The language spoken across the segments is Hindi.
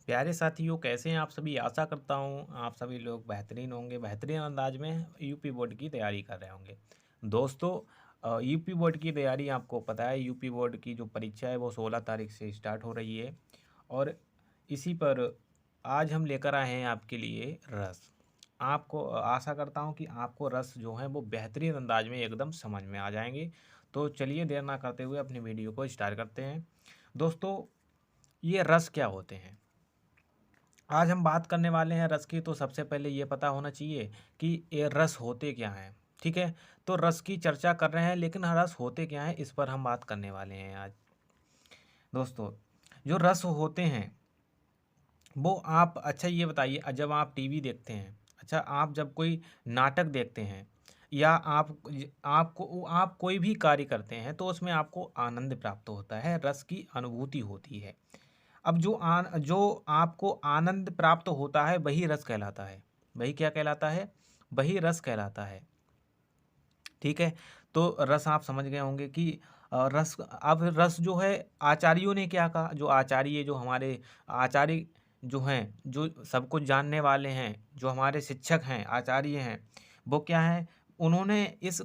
प्यारे साथियों, कैसे हैं आप सभी। आशा करता हूँ आप सभी लोग बेहतरीन होंगे, बेहतरीन अंदाज में यूपी बोर्ड की तैयारी कर रहे होंगे। दोस्तों, यूपी बोर्ड की तैयारी आपको पता है, यूपी बोर्ड की जो परीक्षा है वो 16 तारीख से स्टार्ट हो रही है। और इसी पर आज हम लेकर आए हैं आपके लिए रस। आपको आशा करता हूँ कि आपको रस जो है वो बेहतरीन अंदाज में एकदम समझ में आ जाएंगे। तो चलिए देर ना करते हुए अपनी वीडियो को स्टार्ट करते हैं। दोस्तों, ये रस क्या होते हैं आज हम बात करने वाले हैं रस की। तो सबसे पहले ये पता होना चाहिए कि ये रस होते क्या हैं। ठीक है, तो रस की चर्चा कर रहे हैं, लेकिन रस होते क्या हैं इस पर हम बात करने वाले हैं आज। दोस्तों, जो रस होते हैं वो आप, अच्छा ये बताइए, जब आप टीवी देखते हैं, अच्छा आप जब कोई नाटक देखते हैं या आप कोई भी कार्य करते हैं तो उसमें आपको आनंद प्राप्त होता है, रस की अनुभूति होती है। अब जो आपको आनंद प्राप्त होता है वही रस कहलाता है। वही क्या कहलाता है? वही रस कहलाता है। ठीक है, तो रस आप समझ गए होंगे कि रस, अब रस जो है आचार्यों ने क्या कहा, जो आचार्य, जो हमारे आचार्य जो हैं, जो सब कुछ जानने वाले हैं, जो हमारे शिक्षक हैं, आचार्य हैं, वो क्या है, उन्होंने इस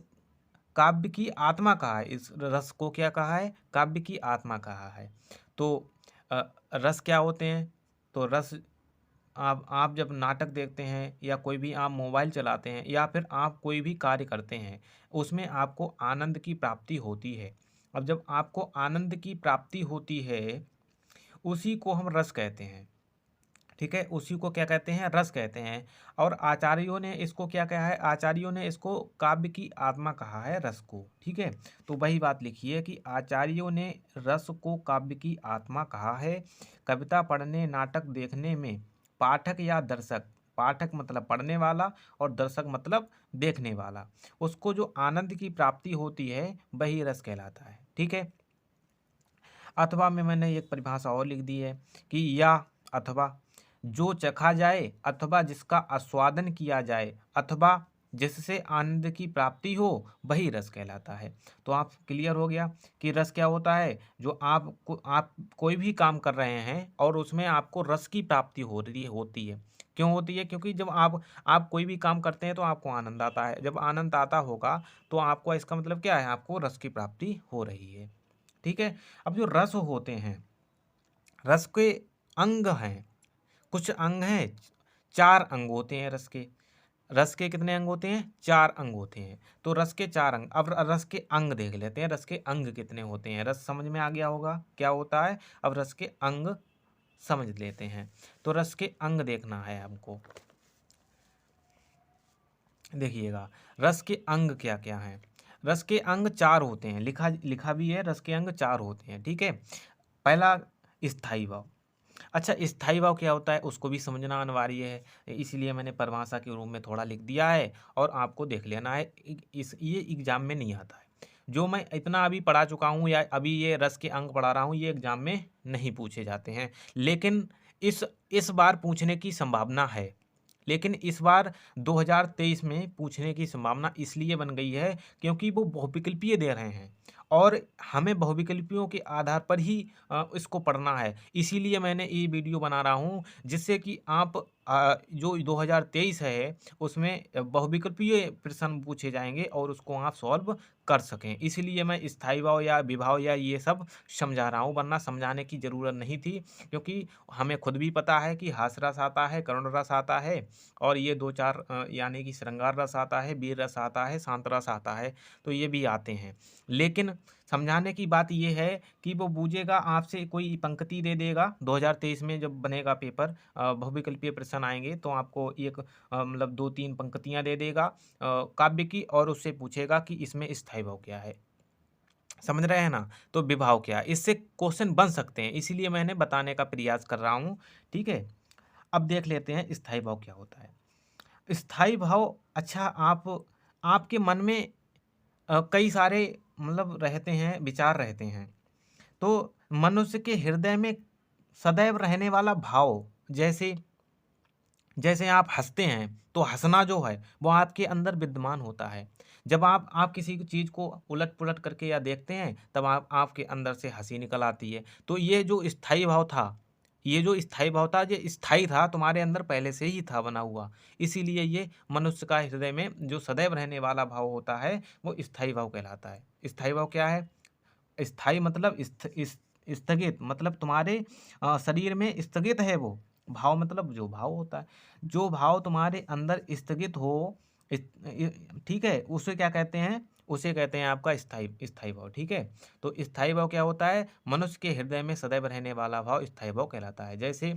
काव्य की आत्मा कहा है। इस रस को क्या कहा है? काव्य की आत्मा कहा है। तो अ, रस क्या होते हैं? तो रस, आप जब नाटक देखते हैं या कोई भी आप मोबाइल चलाते हैं या फिर आप कोई भी कार्य करते हैं, उसमें आपको आनंद की प्राप्ति होती है। अब जब आपको आनंद की प्राप्ति होती है, उसी को हम रस कहते हैं। ठीक है, उसी को क्या कहते हैं? रस कहते हैं। और आचार्यों ने इसको क्या कहा है? आचार्यों ने इसको काव्य की आत्मा कहा है, रस को। ठीक है, तो वही बात लिखी है कि आचार्यों ने रस को काव्य की आत्मा कहा है। कविता पढ़ने, नाटक देखने में पाठक या दर्शक, पाठक मतलब पढ़ने वाला और दर्शक मतलब देखने वाला, उसको जो आनंद की प्राप्ति होती है वही रस कहलाता है। ठीक है, अथवा में मैंने एक परिभाषा और लिख दी है कि या अथवा जो चखा जाए अथवा जिसका आस्वादन किया जाए अथवा जिससे आनंद की प्राप्ति हो वही रस कहलाता है। तो आप क्लियर हो गया कि रस क्या होता है। जो आप कोई भी काम कर रहे हैं और उसमें आपको रस की प्राप्ति हो रही होती है। क्यों होती है? क्योंकि जब आप कोई भी काम करते हैं तो आपको आनंद आता है। जब आनंद आता होगा तो आपको, इसका मतलब क्या है, आपको रस की प्राप्ति हो रही है। ठीक है, अब जो रस होते हैं, रस के अंग हैं, कुछ अंग हैं। 4 अंग होते हैं रस के। रस के कितने अंग होते हैं? 4 अंग होते हैं। तो रस के 4 अंग। अब रस के अंग देख लेते हैं, रस के अंग कितने होते हैं। रस समझ में आ गया होगा क्या होता है। अब रस के अंग समझ लेते हैं। तो रस के अंग देखना है हमको। देखिएगा, रस के अंग क्या क्या हैं। रस के अंग 4 होते हैं, लिखा लिखा भी है, रस के अंग 4 होते हैं। ठीक है, पहला स्थायी भाव। अच्छा, स्थायी भाव क्या होता है उसको भी समझना अनिवार्य है, इसीलिए मैंने परिभाषा के रूप में थोड़ा लिख दिया है और आपको देख लेना है। इस ये एग्जाम में नहीं आता है। जो मैं इतना अभी पढ़ा चुका हूँ या अभी ये रस के अंक पढ़ा रहा हूँ, ये एग्जाम में नहीं पूछे जाते हैं। लेकिन इस इस बार पूछने की संभावना है। लेकिन इस बार 2023 में पूछने की संभावना इसलिए बन गई है क्योंकि वो बहुविकल्पीय दे रहे हैं और हमें बहुविकल्पियों के आधार पर ही इसको पढ़ना है। इसीलिए मैंने ये वीडियो बना रहा हूँ, जिससे कि आप जो 2023 है उसमें बहुविकल्पीय प्रश्न पूछे जाएंगे और उसको आप सॉल्व कर सकें। इसीलिए मैं स्थायी भाव या विभाव या ये सब समझा रहा हूँ, वरना समझाने की ज़रूरत नहीं थी। क्योंकि हमें खुद भी पता है कि हास्य रस आता है, करुण रस आता है और ये 2-4 यानी कि श्रृंगार रस आता है, वीर रस आता है, शांत रस आता है, तो ये भी आते हैं। लेकिन समझाने की बात ये है कि वो बूझेगा, आपसे कोई पंक्ति दे देगा। 2023 में जब बनेगा पेपर, बहुविकल्पीय प्रश्न आएंगे तो आपको एक मतलब 2-3 पंक्तियां दे देगा काव्य की, और उससे पूछेगा कि इसमें स्थायी भाव क्या है। समझ रहे हैं ना? तो विभाव क्या है, इससे क्वेश्चन बन सकते हैं, इसीलिए मैंने बताने का प्रयास कर रहा हूँ। ठीक है, अब देख लेते हैं स्थायी भाव क्या होता है। स्थायी भाव, अच्छा आपके मन में कई सारे मतलब रहते हैं, विचार रहते हैं। तो मनुष्य के हृदय में सदैव रहने वाला भाव, जैसे जैसे आप हँसते हैं तो हँसना जो है वो आपके अंदर विद्यमान होता है। जब आप किसी चीज़ को उलट-पुलट करके या देखते हैं तब आप आपके अंदर से हँसी निकल आती है। तो ये जो स्थायी भाव था, ये जो स्थायी भाव था ये स्थायी था, तुम्हारे अंदर पहले से ही था बना हुआ, इसीलिए ये मनुष्य का हृदय में जो सदैव रहने वाला भाव होता है वो स्थायी भाव कहलाता है। स्थायी भाव क्या है? स्थायी मतलब स्थगित, मतलब तुम्हारे शरीर में स्थगित है वो भाव, मतलब जो भाव होता है, जो भाव तुम्हारे अंदर स्थगित हो, ठीक है, उसे क्या कहते हैं? उसे कहते हैं आपका स्थायी स्थायी भाव। ठीक है, तो स्थायी भाव क्या होता है? मनुष्य के हृदय में सदैव रहने वाला भाव स्थायी भाव कहलाता है। जैसे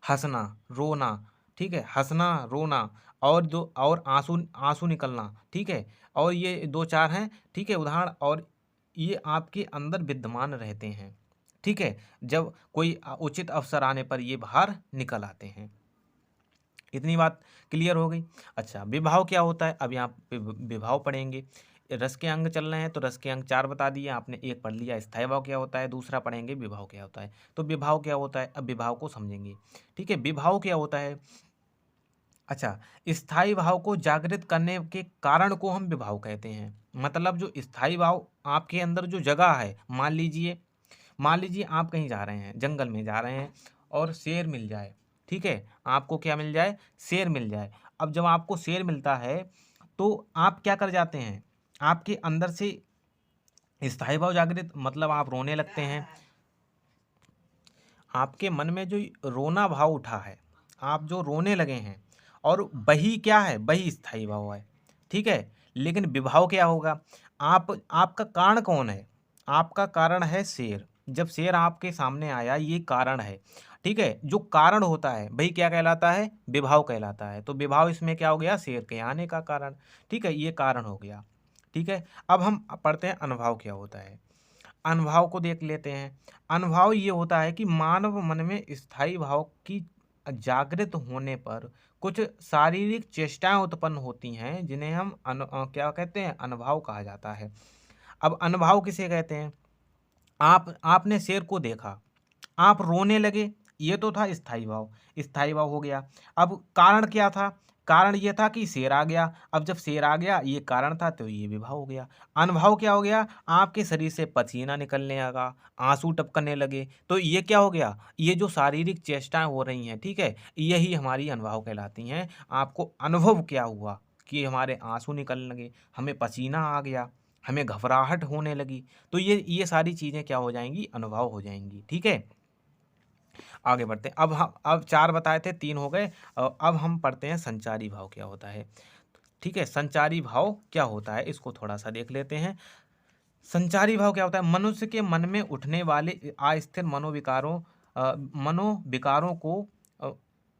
हंसना, रोना, ठीक है, हंसना, रोना, और दो और आंसू आंसू निकलना, ठीक है, और ये दो चार हैं, ठीक है, उदाहरण, और ये आपके अंदर विद्यमान रहते हैं। ठीक है, जब कोई उचित अवसर आने पर ये बाहर निकल आते हैं। इतनी बात क्लियर हो गई। अच्छा, विभाव क्या होता है? अब यहाँ पे विभाव पढ़ेंगे। रस के अंग चल रहे हैं तो रस के अंग 4 बता दिए आपने, एक पढ़ लिया स्थायी भाव क्या होता है, दूसरा पढ़ेंगे विभाव क्या होता है। तो विभाव क्या होता है, अब विभाव को समझेंगे। ठीक है, विभाव क्या होता है? अच्छा, स्थायी भाव को जागृत करने के कारण को हम विभाव कहते हैं। मतलब जो स्थायी भाव आपके अंदर जो जगह है, मान लीजिए आप कहीं जा रहे हैं, जंगल में जा रहे हैं और शेर मिल जाए। ठीक है, आपको क्या मिल जाए? शेर मिल जाए। अब जब आपको शेर मिलता है तो आप क्या कर जाते हैं? आपके अंदर से स्थायी भाव जागृत, मतलब आप रोने लगते हैं। आपके मन में जो रोना भाव उठा है, आप जो रोने लगे हैं, और वही क्या है? वही स्थायी भाव है। ठीक है, लेकिन विभाव क्या होगा? आपका कारण कौन है? आपका कारण है शेर। जब शेर आपके सामने आया, ये कारण है। ठीक है, जो कारण होता है वही क्या कहलाता है? विभाव कहलाता है। तो विभाव इसमें क्या हो गया? शेर के आने का कारण। ठीक है, ये कारण हो गया। ठीक है, अब हम पढ़ते हैं अनुभाव क्या होता है। अनुभाव को देख लेते हैं। अनुभाव ये होता है कि मानव मन में स्थायी भाव की जागृत होने पर कुछ शारीरिक चेष्टाएं उत्पन्न होती हैं, जिन्हें हम क्या कहते हैं? अनुभाव कहा जाता है। अब अनुभाव किसे कहते हैं? आपने शेर को देखा, आप रोने लगे, ये तो था स्थायी भाव। स्थायी भाव हो गया। अब कारण क्या था? कारण ये था कि शेर आ गया। अब जब शेर आ गया, ये कारण था, तो ये विभाव हो गया। अनुभव क्या हो गया? आपके शरीर से पसीना निकलने लगा, आंसू टपकने लगे, तो ये क्या हो गया? ये जो शारीरिक चेष्टाएं हो रही हैं, ठीक है, यही हमारी अनुभव कहलाती हैं। आपको अनुभव क्या हुआ? कि हमारे आंसू निकलने लगे, हमें पसीना आ गया, हमें घबराहट होने लगी, तो ये सारी चीज़ें क्या हो जाएंगी? अनुभव हो जाएंगी। ठीक है, आगे बढ़ते हैं। अब 4 बताए थे, 3 हो गए। अब हम पढ़ते हैं संचारी भाव क्या होता है। ठीक है, संचारी भाव क्या होता है, इसको थोड़ा सा देख लेते हैं। संचारी भाव क्या होता है? मनुष्य के मन में उठने वाले अस्थिर मनोविकारों को अ,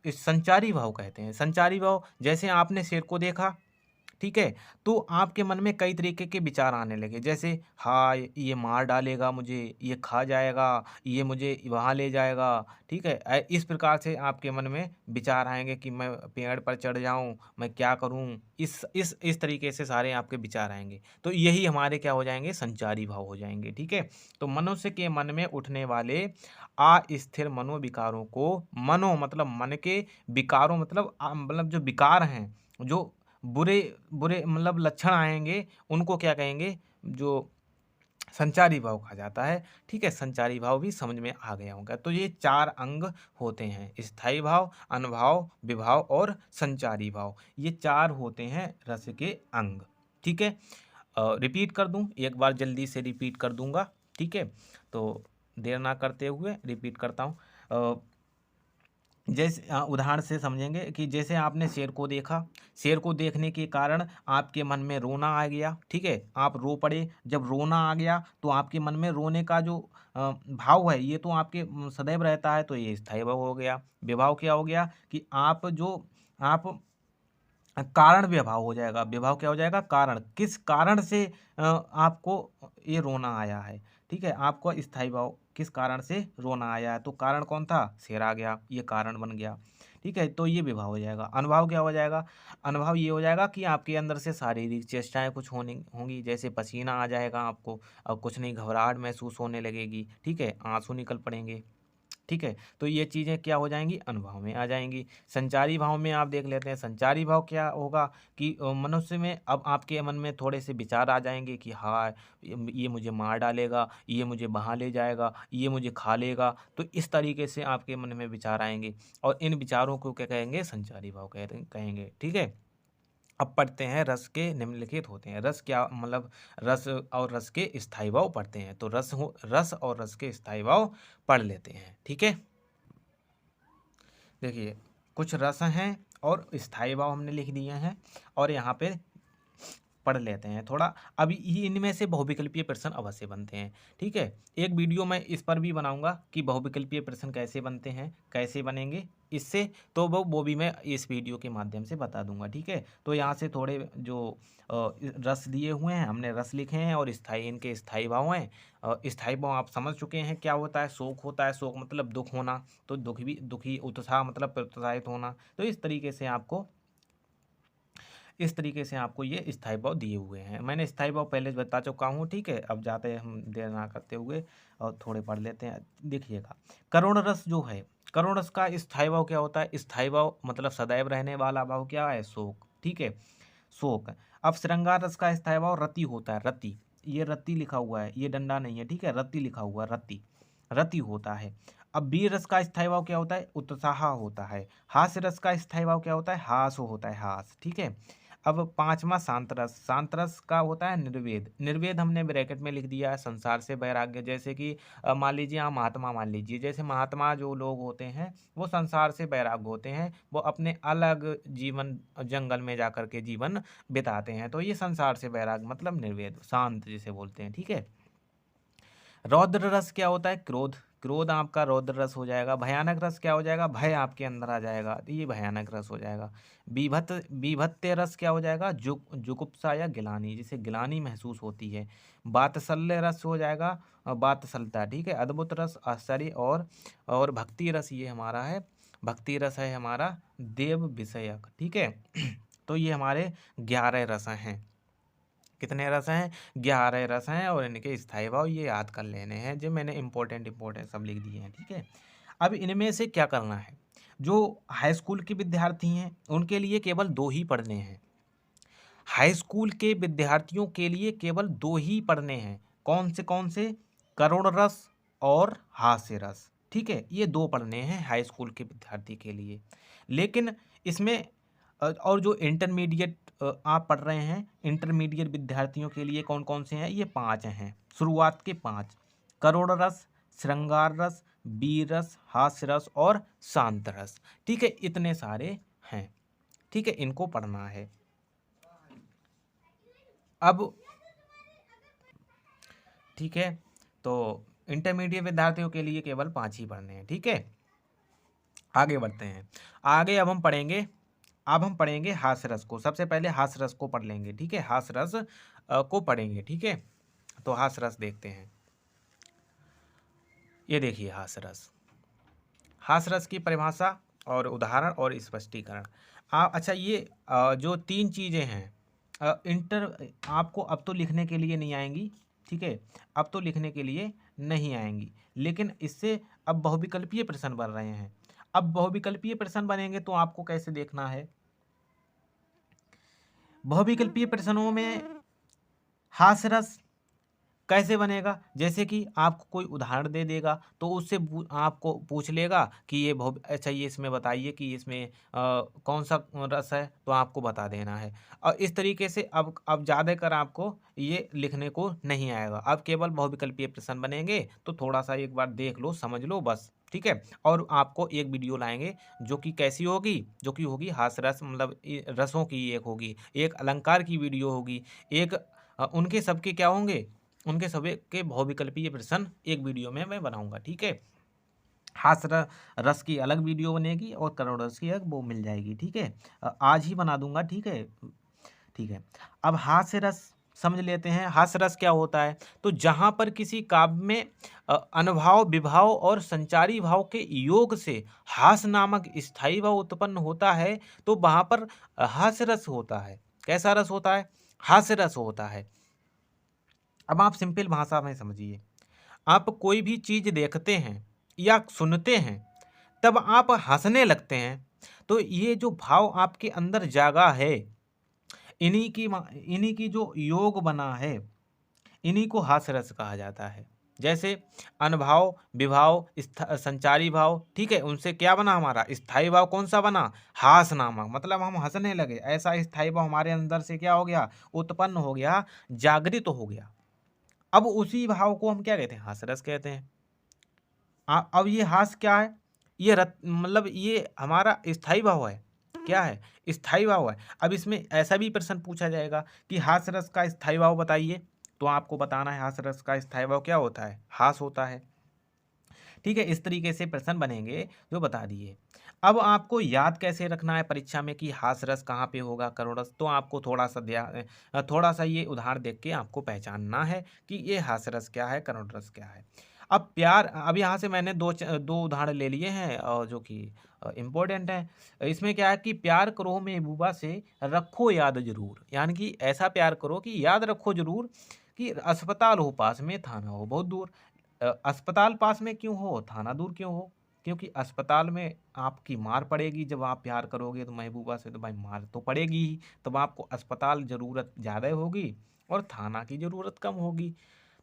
इस संचारी भाव कहते हैं। संचारी भाव, जैसे आपने शेर को देखा, ठीक है, तो आपके मन में कई तरीके के विचार आने लगे, जैसे हाँ, ये मार डालेगा मुझे, ये खा जाएगा, ये मुझे वहाँ ले जाएगा। ठीक है, इस प्रकार से आपके मन में विचार आएंगे कि मैं पेड़ पर चढ़ जाऊं, मैं क्या करूं, इस तरीके से सारे आपके विचार आएंगे। तो यही हमारे क्या हो जाएंगे? संचारी भाव हो जाएंगे। ठीक है, तो मनुष्य के मन में उठने वाले अस्थिर मनोविकारों को, मनो मतलब मन के, विकारों मतलब जो विकार हैं, जो बुरे बुरे मतलब लक्षण आएंगे, उनको क्या कहेंगे? जो संचारी भाव कहा जाता है। ठीक है, संचारी भाव भी समझ में आ गया होगा। तो ये 4 अंग होते हैं, स्थायी भाव, अनुभाव, विभाव और संचारी भाव। ये 4 होते हैं रस के अंग। ठीक है, रिपीट कर दूं, एक बार जल्दी से रिपीट कर दूंगा। ठीक है, तो देर ना करते हुए रिपीट करता हूँ। जैसे उदाहरण से समझेंगे कि जैसे आपने शेर को देखा, शेर को देखने के कारण आपके मन में रोना आ गया। ठीक है, आप रो पड़े। जब रोना आ गया तो आपके मन में रोने का जो भाव है, ये तो आपके सदैव रहता है, तो ये स्थायी भाव हो गया। विभाव क्या हो गया? कि आप कारण विभाव हो जाएगा। विभाव क्या हो जाएगा? कारण, किस कारण से आपको ये रोना आया है। ठीक है, आपको स्थायी भाव किस कारण से रोना आया है, तो कारण कौन था? शेर आ गया, ये कारण बन गया। ठीक है, तो ये विभाव हो जाएगा। अनुभव क्या हो जाएगा? अनुभव ये हो जाएगा कि आपके अंदर से शारीरिक चेष्टाएं कुछ होने होंगी, जैसे पसीना आ जाएगा आपको, अब कुछ नहीं, घबराहट महसूस होने लगेगी। ठीक है, आंसू निकल पड़ेंगे। ठीक है, तो ये चीज़ें क्या हो जाएंगी, अनुभाव में आ जाएंगी। संचारी भाव में आप देख लेते हैं, संचारी भाव क्या होगा कि मनुष्य में अब आपके मन में थोड़े से विचार आ जाएंगे कि हाँ, ये मुझे मार डालेगा, ये मुझे बहा ले जाएगा, ये मुझे खा लेगा। तो इस तरीके से आपके मन में विचार आएंगे और इन विचारों को क्या कहेंगे, संचारी भाव कहेंगे। ठीक है, अब पढ़ते हैं रस के निम्नलिखित होते हैं। रस क्या मतलब, रस और रस के स्थायी भाव पढ़ते हैं। तो रस और रस के स्थायी भाव पढ़ लेते हैं। ठीक है, देखिए कुछ रस हैं और स्थायी भाव हमने लिख दिए हैं और यहाँ पे पढ़ लेते हैं थोड़ा। अभी इनमें से बहुविकल्पीय प्रश्न अवश्य बनते हैं। ठीक है, एक वीडियो मैं इस पर भी बनाऊंगा कि बहुविकल्पीय प्रश्न कैसे बनते हैं, कैसे बनेंगे इससे, तो वो भी मैं इस वीडियो के माध्यम से बता दूंगा। ठीक है, तो यहाँ से थोड़े जो रस दिए हुए हैं, हमने रस लिखे हैं और स्थायी, इनके स्थायी भाव हैं। स्थायी भाव आप समझ चुके हैं क्या होता है। शोक होता है, शोक मतलब दुख होना, तो दुख भी दुखी, उत्साह मतलब प्रोत्साहित होना। तो इस तरीके से आपको ये स्थायी भाव दिए हुए हैं। मैंने स्थायी भाव पहले बता चुका हूँ। ठीक है, अब जाते हैं हम देर ना करते हुए और थोड़े पढ़ लेते हैं। देखिएगा, करुण रस जो है, करुण रस का स्थायी भाव क्या होता है। स्थायी भाव मतलब सदैव रहने वाला भाव क्या है, शोक। ठीक है, शोक। अब श्रृंगार रस का स्थायी भाव रति होता है, रति। ये रति लिखा हुआ है, ये डंडा नहीं है। ठीक है, रति लिखा हुआ है, रति, रति होता है। अब वीर रस का स्थायी भाव क्या होता है, उत्साह होता है। हास्य रस का स्थायी भाव क्या होता है, हास होता है, हास। ठीक है, अब पांचवा शांत रस, शांत रस का होता है निर्वेद। निर्वेद हमने ब्रैकेट में लिख दिया है, संसार से वैराग्य। जैसे कि मान लीजिए आप महात्मा मान लीजिए, जैसे महात्मा जो लोग होते हैं वो संसार से वैराग्य होते हैं, वो अपने अलग जीवन, जंगल में जाकर के जीवन बिताते हैं। तो ये संसार से वैराग्य मतलब निर्वेद, शांत जिसे बोलते हैं। ठीक है, रौद्र रस क्या होता है, क्रोध। क्रोध आपका रौद्र रस हो जाएगा। भयानक रस क्या हो जाएगा, भय आपके अंदर आ जाएगा, तो ये भयानक रस हो जाएगा। बीभत्स्य रस क्या हो जाएगा, जुगुप्सा या गिलानी, जिसे गिलानी महसूस होती है। वात्सल्य रस हो जाएगा, वात्सलता। ठीक है, अद्भुत रस, आश्चर्य। और भक्ति रस ये हमारा है, भक्ति रस है हमारा देव विषयक। ठीक है, तो ये हमारे 11 रस हैं। कितने रस हैं, 11 रस हैं और इनके स्थायी भाव ये याद कर लेने हैं, जो मैंने इंपॉर्टेंट सब लिख दिए हैं। ठीक है, अब इनमें से क्या करना है, जो हाई स्कूल के विद्यार्थी हैं उनके लिए केवल 2 ही पढ़ने हैं। हाई स्कूल के विद्यार्थियों के लिए केवल 2 ही पढ़ने हैं। कौन से, करुण रस और हास्य रस। ठीक है, ये 2 पढ़ने हैं हाई स्कूल के विद्यार्थी के लिए। लेकिन इसमें और जो इंटरमीडिएट आप पढ़ रहे हैं, इंटरमीडिएट विद्यार्थियों के लिए कौन कौन से हैं, ये 5 हैं, शुरुआत के 5। करुण रस, श्रृंगार रस, वीर रस, हास्य रस और शांत रस। ठीक है, इतने सारे हैं। ठीक है, इनको पढ़ना है। अब ठीक है, तो इंटरमीडिएट विद्यार्थियों के लिए केवल 5 ही पढ़ने हैं। ठीक है, आगे बढ़ते हैं। आगे अब हम पढ़ेंगे हास्य रस को। सबसे पहले हास्य रस को पढ़ लेंगे। ठीक है, हास्य रस को पढ़ेंगे। ठीक है, तो हास्य रस देखते हैं। ये देखिए हास्य रस, हास्य रस की परिभाषा और उदाहरण और स्पष्टीकरण। अच्छा, ये जो 3 चीज़ें हैं आपको अब तो लिखने के लिए नहीं आएंगी। ठीक है, अब तो लिखने के लिए नहीं आएंगी, लेकिन इससे अब बहुविकल्पीय प्रश्न बन रहे हैं। अब बहुविकल्पीय प्रश्न बनेंगे तो आपको कैसे देखना है, बहुविकल्पीय प्रश्नों में हास्य रस कैसे बनेगा। जैसे कि आपको कोई उदाहरण दे देगा तो उससे आपको पूछ लेगा कि ये अच्छा, ये इसमें बताइए कि इसमें कौन सा रस है, तो आपको बता देना है। और इस तरीके से अब ज़्यादा कर आपको ये लिखने को नहीं आएगा। अब केवल बहुविकल्पीय प्रश्न बनेंगे, तो थोड़ा सा एक बार देख लो, समझ लो बस। ठीक है, और आपको एक वीडियो लाएंगे जो कि कैसी होगी, जो कि होगी हास्य रस मतलब रसों की एक होगी, एक अलंकार की वीडियो होगी, एक उनके सबके क्या होंगे, उनके सभी के बहुविकल्पीय प्रश्न एक वीडियो में मैं बनाऊंगा। ठीक है, हास्य रस की अलग वीडियो बनेगी और करुण रस की अलग वो मिल जाएगी। ठीक है, आज ही बना दूंगा। ठीक है, ठीक है। अब हास्य रस समझ लेते हैं। हास्य रस क्या होता है, तो जहाँ पर किसी काव्य में अनुभाव, विभाव और संचारी भाव के योग से हास्य नामक स्थायी भाव उत्पन्न होता है, तो वहाँ पर हास्य रस होता है। कैसा रस होता है, हास्य रस होता है। अब आप सिंपल भाषा में समझिए, आप कोई भी चीज़ देखते हैं या सुनते हैं तब आप हंसने लगते हैं, तो ये जो भाव आपके अंदर जागा है, इन्हीं की जो योग बना है, इन्हीं को हास्य रस कहा जाता है। जैसे अनुभाव, विभाव, संचारी भाव, ठीक है, उनसे क्या बना हमारा स्थायी भाव, कौन सा बना, हास नामक, मतलब हम हंसने लगे, ऐसा स्थायी भाव हमारे अंदर से क्या हो गया, उत्पन्न हो गया, जागृत हो गया। अब उसी भाव को हम क्या कहते हैं, हास रस कहते हैं। अब ये हास क्या है, ये मतलब ये हमारा स्थायी भाव है, क्या है, स्थायी भाव है। अब इसमें ऐसा भी प्रश्न पूछा जाएगा कि हास रस का स्थायी भाव बताइए, तो आपको बताना है हास रस का स्थायी भाव क्या होता है, हास होता है, ठीक है। इस तरीके से प्रश्न बनेंगे जो बता दिए। अब आपको याद कैसे रखना है परीक्षा में कि हास रस कहाँ पे होगा, करुण रस, तो आपको थोड़ा सा ये उदाहरण देख के आपको पहचानना है कि ये हास रस क्या है, करुण रस क्या है। अब प्यार, अब यहाँ से मैंने दो उदाहरण ले लिए हैं और जो कि इम्पोर्टेंट है। इसमें क्या है कि प्यार करो महबूबा से, रखो याद जरूर, यानी कि ऐसा प्यार करो कि याद रखो जरूर कि अस्पताल हो पास में, थाना हो बहुत दूर। अस्पताल पास में क्यों हो, थाना दूर क्यों हो, क्योंकि अस्पताल में आपकी मार पड़ेगी, जब आप प्यार करोगे तो महबूबा से तो भाई मार तो पड़ेगी ही, तब आपको अस्पताल ज़रूरत ज़्यादा होगी और थाना की ज़रूरत कम होगी।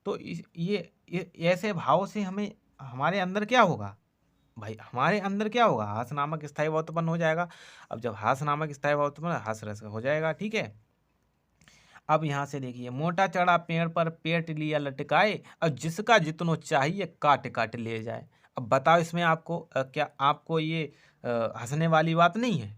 तो ये ऐसे भाव से हमें, हमारे अंदर क्या होगा भाई, हमारे अंदर क्या होगा, हास नामक स्थायी भाव उत्पन्न हो जाएगा। अब जब हास नामक स्थायी भाव उत्पन्न, हास रस हो जाएगा, ठीक है। अब यहाँ से देखिए, मोटा चढ़ा पेड़ पर पेट लिया लटकाए, अब जिसका जितनो चाहिए काट काट ले जाए। अब बताओ इसमें आपको क्या आपको ये हंसने वाली बात नहीं है।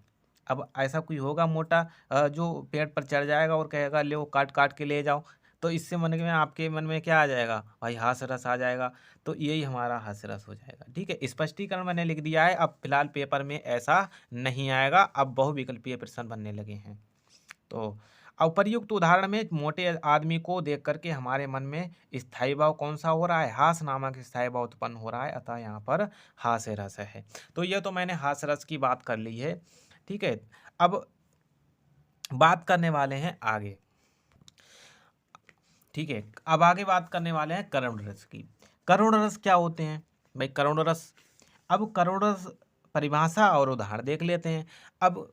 अब ऐसा कोई होगा मोटा जो पेड़ पर चढ़ जाएगा और कहेगा ले वो काट काट के ले जाओ, तो इससे मन में, आपके मन में क्या आ जाएगा भाई, हास रस आ जाएगा। तो यही हमारा हास रस हो जाएगा, ठीक है। स्पष्टीकरण मैंने लिख दिया है, अब फिलहाल पेपर में ऐसा नहीं आएगा, अब बहुविकल्पीय प्रश्न बनने लगे हैं। तो उपर्युक्त उदाहरण में मोटे आदमी को देख करके हमारे मन में स्थायी भाव कौन सा हो रहा है, हास नामक स्थायी भाव उत्पन्न हो रहा है, अतः यहाँ पर हास्य रस है। तो यह तो मैंने हास्य रस की बात कर ली है, ठीक है। अब बात करने वाले हैं आगे, ठीक है। अब आगे बात करने वाले हैं करुण रस की। करुण रस क्या होते हैं भाई, करुण रस, अब करुण रस परिभाषा और उदाहरण देख लेते हैं। अब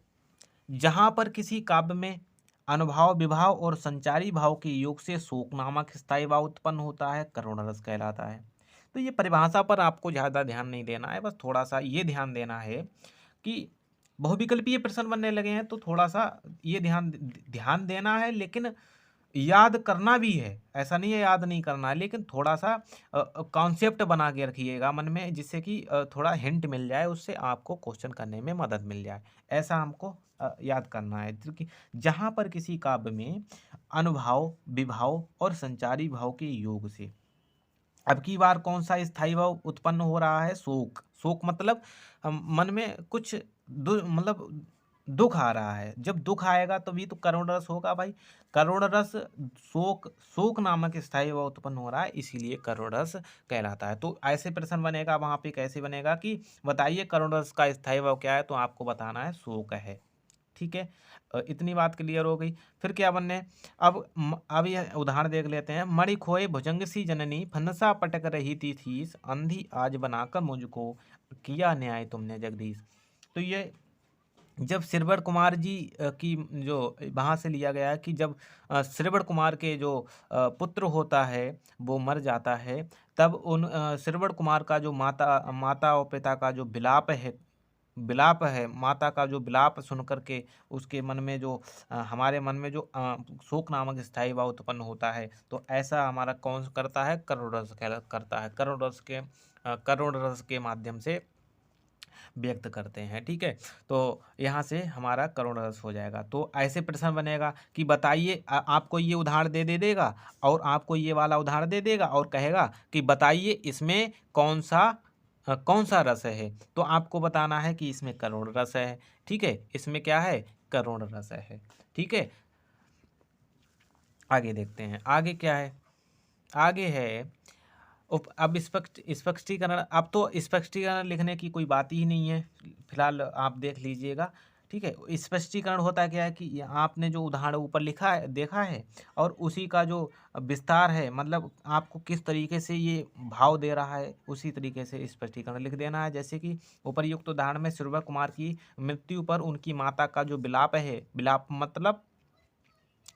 जहाँ पर किसी काव्य में अनुभाव, विभाव और संचारी भाव के योग से शोक नामक स्थायी भाव उत्पन्न होता है, करुण रस कहलाता है। तो ये परिभाषा पर आपको ज़्यादा ध्यान नहीं देना है, बस थोड़ा सा ये ध्यान देना है कि बहुविकल्पीय प्रश्न बनने लगे हैं, तो थोड़ा सा ये ध्यान देना है, लेकिन याद करना भी है, ऐसा नहीं है याद नहीं करना है, लेकिन थोड़ा सा कॉन्सेप्ट बना के रखिएगा मन में, जिससे कि थोड़ा हिंट मिल जाए, उससे आपको क्वेश्चन करने में मदद मिल जाए। ऐसा हमको याद करना है, क्योंकि जहाँ पर किसी काव्य में अनुभाव, विभाव और संचारी भाव के योग से अब की बार कौन सा स्थायी भाव उत्पन्न हो रहा है, शोक। शोक मतलब मन में कुछ मतलब दुख आ रहा है, जब दुख आएगा तभी तो करुण रस होगा भाई। करुण रस, शोक, शोक नामक स्थायी भाव उत्पन्न हो रहा है, इसीलिए करुण रस कहलाता है। तो ऐसे प्रश्न बनेगा वहां पे, कैसे बनेगा कि बताइए करुण रस का स्थायी भाव क्या है, तो आपको बताना है शोक है, ठीक है। इतनी बात क्लियर हो गई। फिर क्या बनने, अब ये उदाहरण देख लेते हैं। मणि खोए भुजंग सी जननी, फनसा पटक रही थी थीस, अंधी आज बनाकर मुझको, किया न्याय तुमने जगदीश। तो ये जब श्रवण कुमार जी की जो वहाँ से लिया गया है कि जब श्रवण कुमार के जो पुत्र होता है वो मर जाता है, तब उन श्रवण कुमार का जो माता और पिता का जो विलाप है, माता का जो विलाप सुन करके उसके मन में जो हमारे मन में जो शोक नामक स्थायी भाव उत्पन्न होता है, तो ऐसा हमारा कौन करता है, करुण रस करता है। करुण रस के माध्यम से व्यक्त करते हैं, ठीक है। तो यहाँ से हमारा करुण रस हो जाएगा। तो ऐसे प्रश्न बनेगा कि बताइए, आपको ये उदाहरण दे देगा और आपको ये वाला उदाहरण दे देगा और कहेगा कि बताइए इसमें कौन सा रस है, तो आपको बताना है कि इसमें करुण रस है, ठीक है। इसमें क्या है, करुण रस है, ठीक है। आगे देखते हैं, आगे क्या है, आगे है अब स्पष्टीकरण। अब तो स्पष्टीकरण लिखने की कोई बात ही नहीं है, फिलहाल आप देख लीजिएगा, ठीक है। स्पष्टीकरण होता क्या है कि आपने जो उदाहरण ऊपर लिखा है देखा है और उसी का जो विस्तार है, मतलब आपको किस तरीके से ये भाव दे रहा है उसी तरीके से स्पष्टीकरण लिख देना है। जैसे कि उपर्युक्त उदाहरण में सुरभा कुमार की मृत्यु पर उनकी माता का जो विलाप है, विलाप मतलब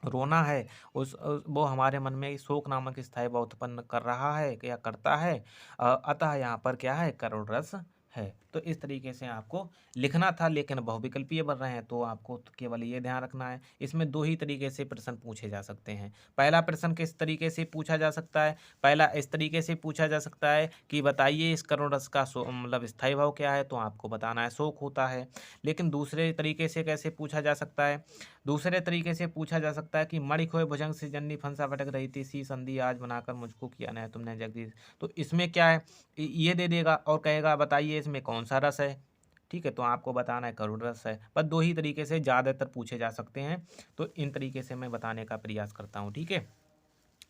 रोना है, वो हमारे मन में शोक नामक स्थायी भाव उत्पन्न कर रहा है या करता है। अतः यहाँ पर क्या है, करुण रस है। तो इस तरीके से आपको लिखना था, लेकिन बहुविकल्पीय बन रहे हैं तो आपको तो केवल ये ध्यान रखना है। इसमें दो ही तरीके से प्रश्न पूछे जा सकते हैं। पहला प्रश्न किस तरीके से पूछा जा सकता है, पहला इस तरीके से पूछा जा सकता है कि बताइए इस करुण रस का मतलब स्थायी भाव क्या है, तो आपको बताना है शोक होता है। लेकिन दूसरे तरीके से कैसे पूछा जा सकता है, दूसरे तरीके से पूछा जा सकता है कि मणि खोए भुजंग से जननी फंसा भटक रही थी, सी संधि आज बनाकर मुझको किया न तुमने जगदीश। तो इसमें क्या है, ये दे देगा और कहेगा बताइए इसमें कौन सा रस है। ठीक है, तो आपको बताना है करुण रस है। पर दो ही तरीके से ज़्यादातर पूछे जा सकते हैं, तो इन तरीके से मैं बताने का प्रयास करता हूँ। ठीक है,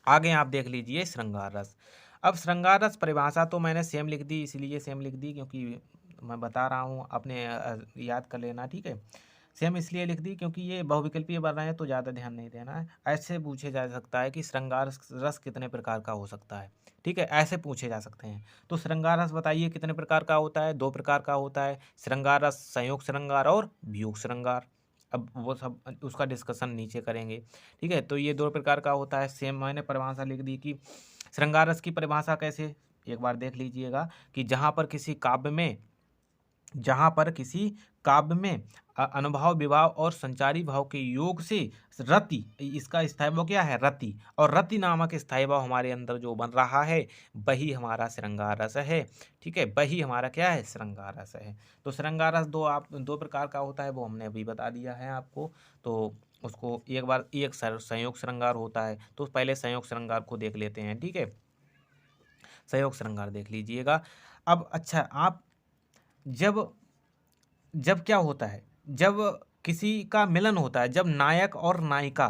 आगे आप देख लीजिए श्रृंगार रस। अब श्रृंगार रस परिभाषा तो मैंने सेम लिख दी, इसलिए सेम लिख दी क्योंकि मैं बता रहा हूँ, अपने याद कर लेना। ठीक है, सेम इसलिए लिख दी क्योंकि ये बहुविकल्पीय बन रहे हैं तो ज़्यादा ध्यान नहीं देना है। ऐसे पूछे जा सकता है कि श्रृंगार रस कितने प्रकार का हो सकता है। ठीक है, ऐसे पूछे जा सकते हैं। तो श्रृंगार रस बताइए कितने प्रकार का होता है, दो प्रकार का होता है। श्रृंगार रस संयोग श्रृंगार और वियोग श्रृंगार। अब वो सब उसका डिस्कशन नीचे करेंगे। ठीक है, तो ये दो प्रकार का होता है। सेम मैंने परिभाषा लिख दी कि श्रृंगार रस की परिभाषा कैसे, एक बार देख लीजिएगा कि जहाँ पर किसी काव्य में अनुभाव विभाव और संचारी भाव के योग से रति, इसका स्थायी भाव क्या है, रति, और रति नामक स्थायी भाव हमारे अंदर जो बन रहा है वही हमारा श्रृंगार रस है। ठीक है, वही हमारा क्या है, श्रृंगार रस है। तो श्रृंगार रस दो प्रकार का होता है, वो हमने अभी बता दिया है आपको। तो उसको एक बार, एक संयोग श्रृंगार होता है, तो पहले संयोग श्रृंगार को देख लेते हैं। ठीक है, संयोग श्रृंगार देख लीजिएगा। अब अच्छा, आप जब क्या होता है, जब किसी का मिलन होता है, जब नायक और नायिका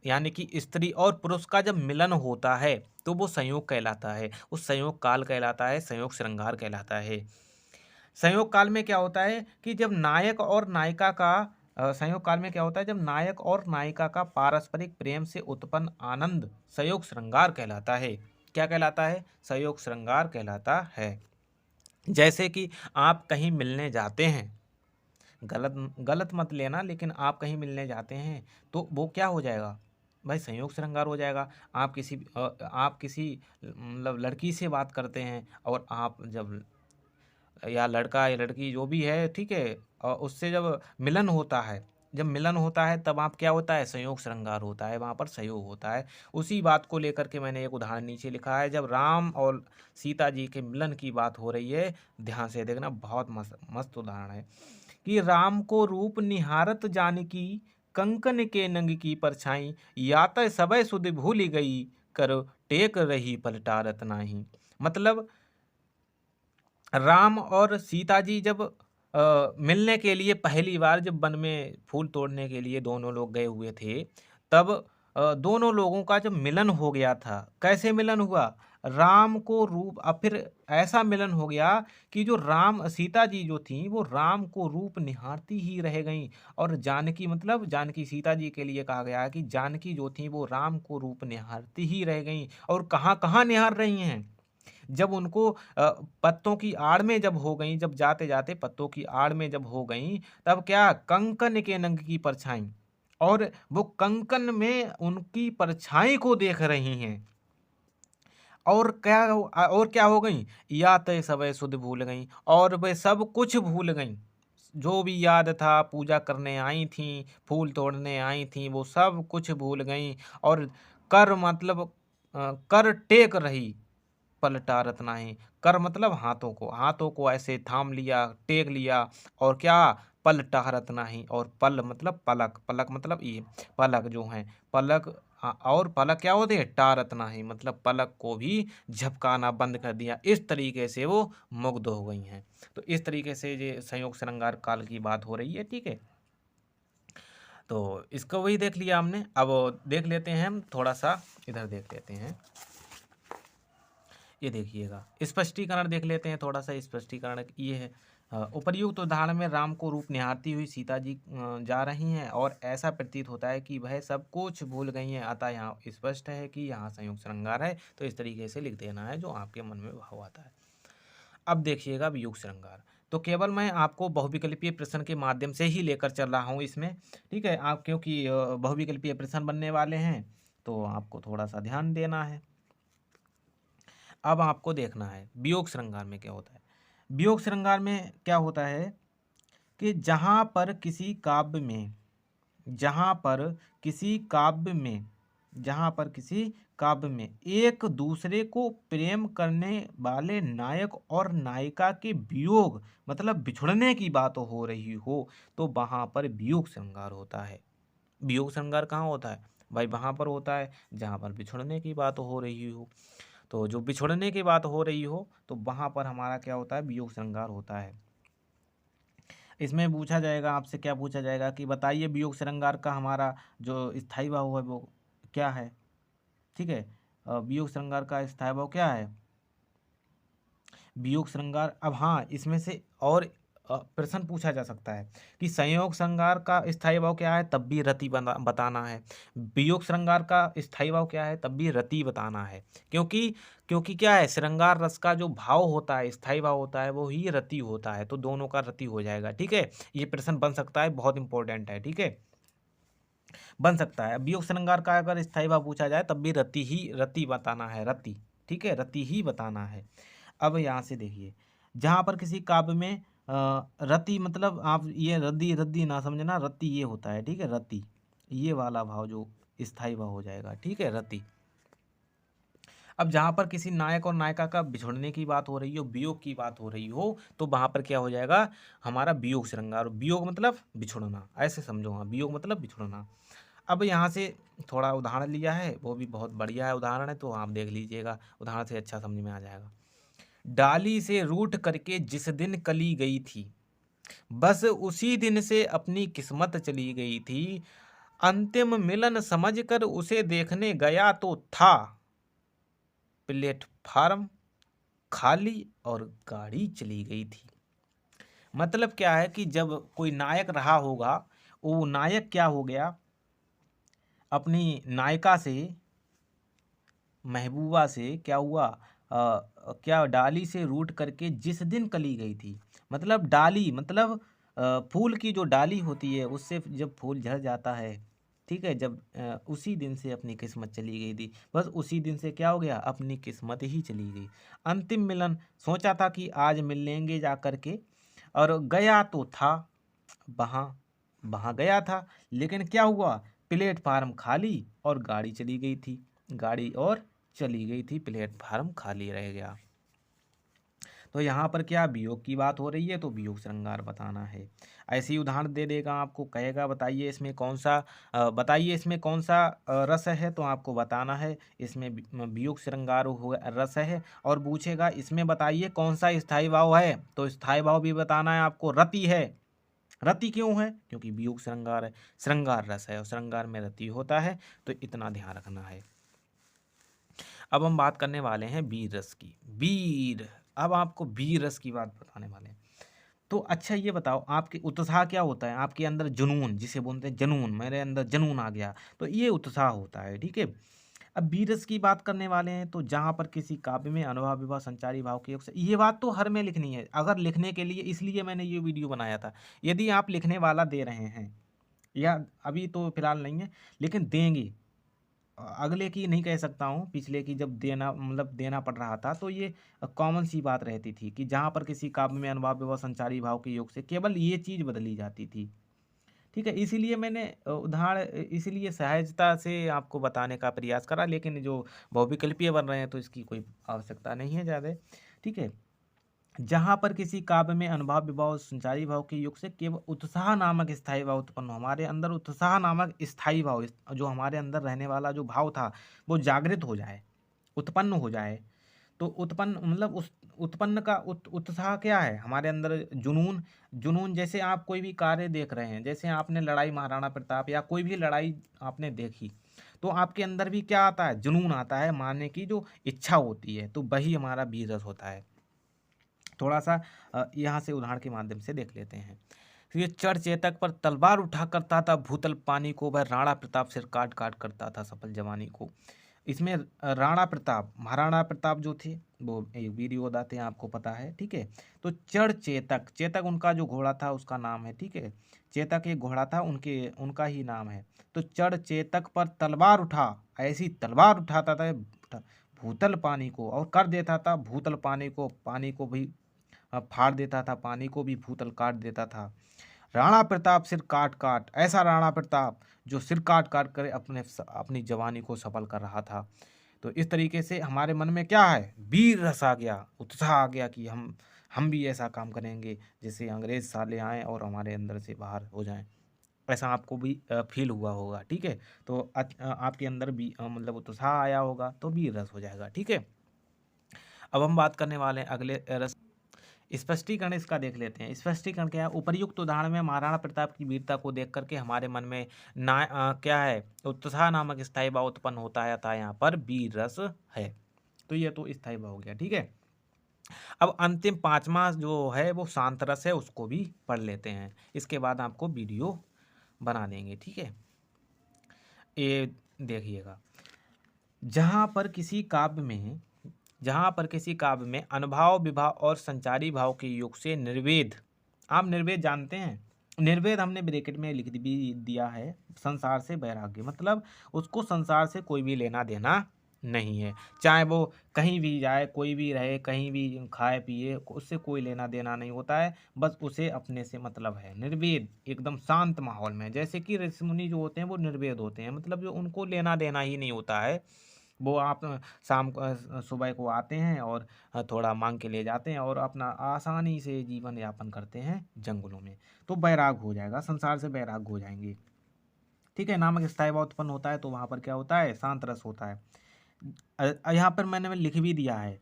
यानी कि स्त्री और पुरुष का जब मिलन होता है तो वो संयोग कहलाता है, उस संयोग काल कहलाता है, संयोग श्रृंगार कहलाता है। संयोग काल में क्या होता है कि जब नायक और नायिका का संयोग काल में क्या होता है, जब नायक और नायिका का पारस्परिक प्रेम से उत्पन्न आनंद संयोग श्रृंगार कहलाता है। क्या कहलाता है, संयोग श्रृंगार कहलाता है। जैसे कि आप कहीं मिलने जाते हैं, गलत मत लेना, लेकिन आप कहीं मिलने जाते हैं तो वो क्या हो जाएगा भाई, संयोग श्रृंगार हो जाएगा। आप किसी मतलब लड़की से बात करते हैं और आप जब, या लड़का या लड़की जो भी है, ठीक है, और उससे जब मिलन होता है, तब आप क्या होता है, संयोग श्रृंगार होता है, वहाँ पर सहयोग होता है। उसी बात को लेकर के मैंने एक उदाहरण नीचे लिखा है। जब राम और सीता जी के मिलन की बात हो रही है, ध्यान से देखना, बहुत मस्त मस्त उदाहरण है कि राम को रूप निहारत जानकी, कंकन के नंग की परछाई, यात सबय सुध भूल गई, कर टेक रही पलटारत नाही। मतलब राम और सीता जी जब मिलने के लिए पहली बार जब वन में फूल तोड़ने के लिए दोनों लोग गए हुए थे, तब दोनों लोगों का जब मिलन हो गया था, कैसे मिलन हुआ, राम को रूप, अब फिर ऐसा मिलन हो गया कि जो राम सीता जी जो थी वो राम को रूप निहारती ही रह गईं, और जानकी, मतलब जानकी सीता जी के लिए कहा गया है कि जानकी जो थी वो राम को रूप निहारती ही रह गईं। और कहाँ कहाँ निहार रही हैं, जब उनको पत्तों की आड़ में जब हो गई, जब जाते जाते पत्तों की आड़ में जब हो गई, तब क्या, कंकन के नंग की परछाई, और वो कंकन में उनकी परछाई को देख रही हैं। और क्या हो गई, या तय सबय सुध भूल गई, और वे सब कुछ भूल गई, जो भी याद था, पूजा करने आई थी, फूल तोड़ने आई थी, वो सब कुछ भूल गई। और कर मतलब कर टेक रही पलटारत नाही। कर मतलब हाथों को ऐसे थाम लिया, टेक लिया, और क्या, पलटारत नाही। और पल मतलब पलक, पलक मतलब ये पलक जो है, पलक, और पलक क्या होते हैं, टारत नाही, मतलब पलक को भी झपकाना बंद कर दिया। इस तरीके से वो मुग्ध हो गई हैं। तो इस तरीके से ये संयोग श्रृंगार काल की बात हो रही है। ठीक है, तो इसको वही देख लिया हमने। अब देख लेते हैं हम, थोड़ा सा इधर देख लेते हैं, ये देखिएगा स्पष्टीकरण देख लेते हैं, थोड़ा सा स्पष्टीकरण ये है। उपर्युक्त उदाहरण में राम को रूप निहारती हुई सीता जी जा रही हैं और ऐसा प्रतीत होता है कि वह सब कुछ भूल गई हैं, अतः यहाँ स्पष्ट है कि यहाँ संयुक्त श्रृंगार है। तो इस तरीके से लिख देना है जो आपके मन में भाव आता है। अब देखिएगा वियोग श्रृंगार, तो केवल मैं आपको बहुविकल्पीय प्रश्न के माध्यम से ही लेकर चल रहा हूँ इसमें, ठीक है। आप क्योंकि बहुविकल्पीय प्रश्न बनने वाले हैं तो आपको थोड़ा सा ध्यान देना है। अब आपको देखना है वियोग श्रृंगार में क्या होता है। वियोग श्रृंगार में क्या होता है कि जहाँ पर किसी काव्य में, जहाँ पर किसी काव्य में, जहाँ पर किसी काव्य में एक दूसरे को प्रेम करने वाले नायक और नायिका के वियोग मतलब बिछड़ने की बात हो रही हो, तो वहाँ पर वियोग श्रृंगार होता है। वियोग श्रृंगार कहाँ होता है भाई? वहाँ पर होता है जहाँ पर बिछड़ने की बात हो रही हो। तो जो बिछड़ने की बात हो रही हो तो वहाँ पर हमारा क्या होता है? वियोग श्रृंगार होता है। इसमें पूछा जाएगा आपसे, क्या पूछा जाएगा कि बताइए वियोग श्रृंगार का हमारा जो स्थायी भाव है वो क्या है, ठीक है। वियोग श्रृंगार का स्थायी भाव क्या है? वियोग श्रृंगार, अब हाँ इसमें से और प्रश्न पूछा जा सकता है कि संयोग श्रृंगार का स्थायी भाव क्या है, तब भी रति बताना है। वियोग श्रृंगार का स्थायी भाव क्या है, तब भी रति बताना है। क्योंकि क्योंकि क्या है, श्रृंगार रस का जो भाव होता है, स्थायी भाव होता है, वो ही रति होता है। तो दोनों का रति हो जाएगा, ठीक है। ये प्रश्न बन सकता है, बहुत इंपॉर्टेंट है, ठीक है, बन सकता है। वियोग श्रृंगार का अगर स्थायी भाव पूछा जाए तब भी रति बताना है, रति, ठीक है, रति ही बताना है। अब यहाँ से देखिए, जहाँ पर किसी काव्य में रति मतलब आप ये रद्दी रद्दी ना समझना, रति ये होता है, ठीक है, रति ये वाला भाव जो स्थायी भाव हो जाएगा, ठीक है, रति। अब जहाँ पर किसी नायक और नायिका का बिछड़ने की बात हो रही हो, वियोग की बात हो रही हो, तो वहाँ पर क्या हो जाएगा हमारा वियोग श्रृंगार। वियोग मतलब बिछड़ना, ऐसे समझो, हाँ, वियोग मतलब बिछड़ना। अब यहाँ से थोड़ा उदाहरण लिया है, वो भी बहुत बढ़िया है उदाहरण है, तो आप देख लीजिएगा, उदाहरण से अच्छा समझ में आ जाएगा। डाली से रूठ करके जिस दिन कली गई थी, बस उसी दिन से अपनी किस्मत चली गई थी। अंतिम मिलन समझकर उसे देखने गया तो था प्लेटफार्म खाली और गाड़ी चली गई थी। मतलब क्या है कि जब कोई नायक रहा होगा, वो नायक क्या हो गया, अपनी नायिका से, महबूबा से क्या हुआ, क्या डाली से रूठ करके जिस दिन कली गई थी, मतलब डाली मतलब फूल की जो डाली होती है उससे जब फूल झड़ जाता है, ठीक है, जब उसी दिन से अपनी किस्मत चली गई थी। बस उसी दिन से क्या हो गया, अपनी किस्मत ही चली गई। अंतिम मिलन सोचा था कि आज मिल लेंगे जा करके, और गया तो था वहाँ, वहाँ गया था, लेकिन क्या हुआ, प्लेटफार्म खाली और गाड़ी चली गई थी, गाड़ी और चली गई थी, प्लेटफार्म खाली रह गया। तो यहाँ पर क्या वियोग की बात हो रही है, तो वियोग श्रृंगार बताना है। ऐसे ही उदाहरण दे देगा आपको, कहेगा बताइए इसमें कौन सा बताइए इसमें कौन सा रस है, तो आपको बताना है इसमें वियोग श्रृंगार रस है। और पूछेगा इसमें बताइए कौन सा स्थायी भाव है, तो स्थायी भाव भी बताना है आपको, रति है। रति क्यों है, क्योंकि वियोग श्रृंगार है, श्रृंगार रस है और श्रृंगार में रति होता है, तो इतना ध्यान रखना है। अब हम बात करने वाले हैं वीर रस की। वीर, अब आपको वीर रस की बात बताने वाले हैं। तो अच्छा ये बताओ, आपके उत्साह क्या होता है, आपके अंदर जुनून, जिसे बोलते हैं जनून, मेरे अंदर जनून आ गया, तो ये उत्साह होता है, ठीक है। अब वीर रस की बात करने वाले हैं, तो जहाँ पर किसी काव्य में अनुभव विभव संचारी भाव के योग से, ये बात तो हर में लिखनी है, अगर लिखने के लिए, इसलिए मैंने ये वीडियो बनाया था। यदि आप लिखने वाला दे रहे हैं, या अभी तो फिलहाल नहीं है लेकिन देंगे, अगले की नहीं कह सकता हूँ, पिछले की जब देना मतलब देना पड़ रहा था, तो ये कॉमन सी बात रहती थी कि जहाँ पर किसी काव्य में अनुभाव विभव संचारी भाव के योग से केवल ये चीज़ बदली जाती थी, ठीक है। इसीलिए मैंने उदाहरण, इसीलिए सहजता से आपको बताने का प्रयास करा, लेकिन जो बहुविकल्पीय बन रहे हैं तो इसकी कोई आवश्यकता नहीं है ज़्यादा, ठीक है। जहाँ पर किसी काव्य में अनुभाव विभाव संचारी भाव के योग से केवल उत्साह नामक स्थायी भाव उत्पन्न हो, हमारे अंदर उत्साह नामक स्थायी भाव, जो हमारे अंदर रहने वाला जो भाव था वो जागृत हो जाए, उत्पन्न हो जाए। तो उत्पन्न मतलब उस उत्पन्न का उत्साह क्या है, हमारे अंदर जुनून। जुनून, जैसे आप कोई भी कार्य देख रहे हैं, जैसे आपने लड़ाई महाराणा प्रताप या कोई भी लड़ाई आपने देखी, तो आपके अंदर भी क्या आता है, जुनून आता है, मारने की जो इच्छा होती है, तो वही हमारा वीर रस होता है। थोड़ा सा यहाँ से उदाहरण के माध्यम से देख लेते हैं। तो ये चढ़ चेतक पर तलवार उठा करता था भूतल पानी को, वह राणा प्रताप सिर काट काट करता था सफल जवानी को। इसमें राणा प्रताप, महाराणा प्रताप जो थे वो एक वीर योद्धा थे, आपको पता है, ठीक है। तो चढ़ चेतक, चेतक उनका जो घोड़ा था उसका नाम है, ठीक है। चेतक एक घोड़ा था, उनका ही नाम है। तो चढ़ चेतक पर तलवार उठा, ऐसी तलवार उठाता था भूतल पानी को, और कर देता था भूतल पानी को भी फाड़ देता था, पानी को भी भूतल काट देता था। राणा प्रताप सिर काट काट, ऐसा राणा प्रताप जो सिर काट काट कर अपनी जवानी को सफल कर रहा था। तो इस तरीके से हमारे मन में क्या है, वीर रस आ गया, उत्साह आ गया कि हम भी ऐसा काम करेंगे जिससे अंग्रेज साले आएँ और हमारे अंदर से बाहर हो जाएं। ऐसा आपको भी फील हुआ होगा, ठीक है। तो आपके अंदर भी मतलब उत्साह आया होगा, तो वीर रस हो जाएगा, ठीक है। अब हम बात करने वाले हैं अगले रस, स्पष्टीकरण इसका देख लेते हैं। स्पष्टीकरण क्या है, उपर्युक्त उदाहरण में महाराणा प्रताप की वीरता को देख करके हमारे मन में क्या है, उत्साह नामक स्थायी भाव उत्पन्न होता है, अतः यहाँ पर वीर रस है। तो ये तो स्थायी भाव हो गया, ठीक है। अब अंतिम पांचवा जो है वो शांत रस है, उसको भी पढ़ लेते हैं, इसके बाद आपको वीडियो बना देंगे, ठीक है। ये देखिएगा, जहाँ पर किसी काव्य में अनुभाव, विभाव और संचारी भाव के योग से निर्वेद, आप निर्वेद जानते हैं, निर्वेद हमने ब्रैकेट में लिख भी दिया है, संसार से वैराग्य, मतलब उसको संसार से कोई भी लेना देना नहीं है, चाहे वो कहीं भी जाए, कोई भी रहे, कहीं भी खाए पिए, उससे कोई लेना देना नहीं होता है, बस उसे अपने से मतलब है। निर्वेद एकदम शांत माहौल में, जैसे कि ऋषि मुनि जो होते हैं वो निर्वेद होते हैं, मतलब जो उनको लेना देना ही नहीं होता है। वो आप शाम को सुबह को आते हैं और थोड़ा मांग के ले जाते हैं और अपना आसानी से जीवन यापन करते हैं जंगलों में, तो बैराग हो जाएगा, संसार से बैराग हो जाएंगे, ठीक है। नामक स्थायी भाव उत्पन्न होता है, तो वहाँ पर क्या होता है, शांत रस होता है। यहाँ पर मैंने लिख भी दिया है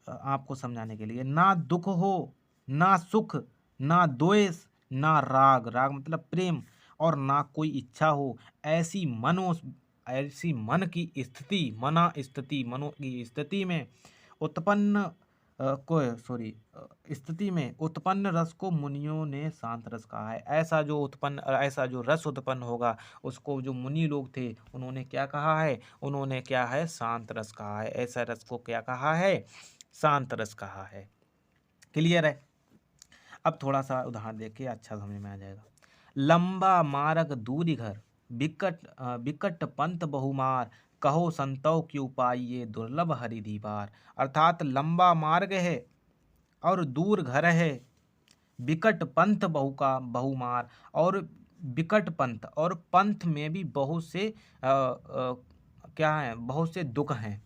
आपको समझाने के लिए, ना दुख हो, ना सुख, ना द्वेष, ना राग, राग मतलब प्रेम, और ना कोई इच्छा हो, ऐसी मन की स्थिति, मनो की स्थिति में उत्पन्न स्थिति में उत्पन्न रस को मुनियों ने शांत रस कहा है। ऐसा जो रस उत्पन्न होगा उसको जो मुनि लोग थे उन्होंने क्या कहा है, उन्होंने क्या है, शांत रस कहा है। ऐसा रस को क्या कहा है, शांत रस कहा है। क्लियर है। अब थोड़ा सा उदाहरण देख के अच्छा समझ में आ जाएगा। लंबा मार्ग दूरी घर, बिकट पंथ बहुमार, कहो संतौ क्यों पाइये दुर्लभ हरि दीवार। अर्थात लंबा मार्ग है और दूर घर है, बिकट पंथ बहुमार, और बिकट पंथ, और पंथ में भी बहुत से क्या है, बहुत से दुख हैं।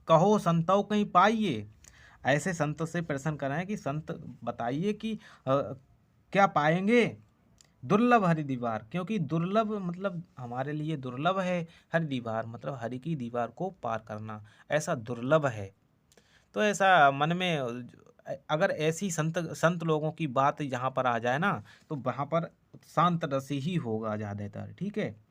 कहो संतौ कहीं पाइए, ऐसे संत से प्रश्न कराएं कि संत बताइए कि क्या पाएंगे, दुर्लभ हरि दीवार, क्योंकि दुर्लभ मतलब हमारे लिए दुर्लभ है, हरि दीवार मतलब हरि की दीवार को पार करना ऐसा दुर्लभ है। तो ऐसा मन में अगर ऐसी संत लोगों की बात यहाँ पर आ जाए ना, तो वहाँ पर शांत रस ही होगा ज़्यादातर, ठीक है।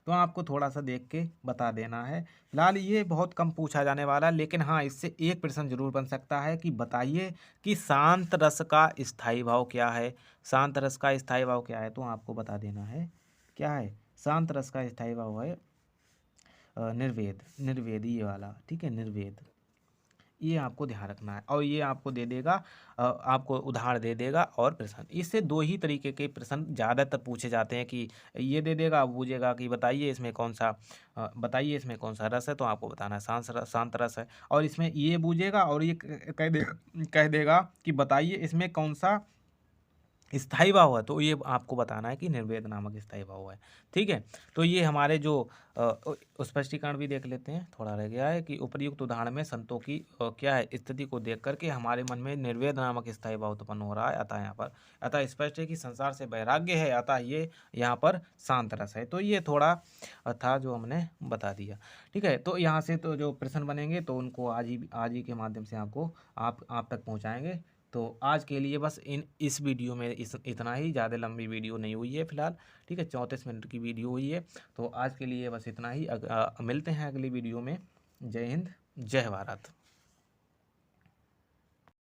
तो आपको थोड़ा सा देख के बता देना है। फिलहाल ये बहुत कम पूछा जाने वाला है, लेकिन हाँ इससे एक प्रश्न जरूर बन सकता है कि बताइए कि शांत रस का स्थायी भाव क्या है। शांत रस का स्थायी भाव क्या है, तो आपको बता देना है क्या है। शांत रस का स्थायी भाव है निर्वेद, निर्वेद ये वाला, ठीक है, निर्वेद। ये आपको ध्यान रखना है, और ये आपको दे देगा आपको उदाहरण दे देगा और प्रश्न। इससे दो ही तरीके के प्रश्न ज़्यादातर पूछे जाते हैं कि ये दे देगा, पूछेगा कि बताइए इसमें कौन सा रस है, तो आपको बताना है शांत रस है। और इसमें ये पूछेगा और ये कह देगा कि बताइए इसमें कौन सा स्थायी भाव है, तो ये आपको बताना है कि निर्वेद नामक स्थायी भाव है, ठीक है। तो ये हमारे जो स्पष्टीकरण भी देख लेते हैं, थोड़ा रह गया है कि उपर्युक्त उदाहरण में संतों की क्या है स्थिति को देख करके हमारे मन में निर्वेद नामक स्थायी भाव उत्पन्न हो रहा है, अतः स्पष्ट है कि संसार से वैराग्य है, अतः ये यहाँ पर शांत रस है। तो ये थोड़ा था जो हमने बता दिया, ठीक है। तो यहाँ से तो जो प्रश्न बनेंगे तो उनको आज ही के माध्यम से आपको आप तक पहुँचाएंगे। तो आज के लिए बस इस वीडियो में इतना ही, ज़्यादा लंबी वीडियो नहीं हुई है फिलहाल, ठीक है, 34 मिनट की वीडियो हुई है। तो आज के लिए बस इतना ही, मिलते हैं अगली वीडियो में। जय हिंद, जय भारत।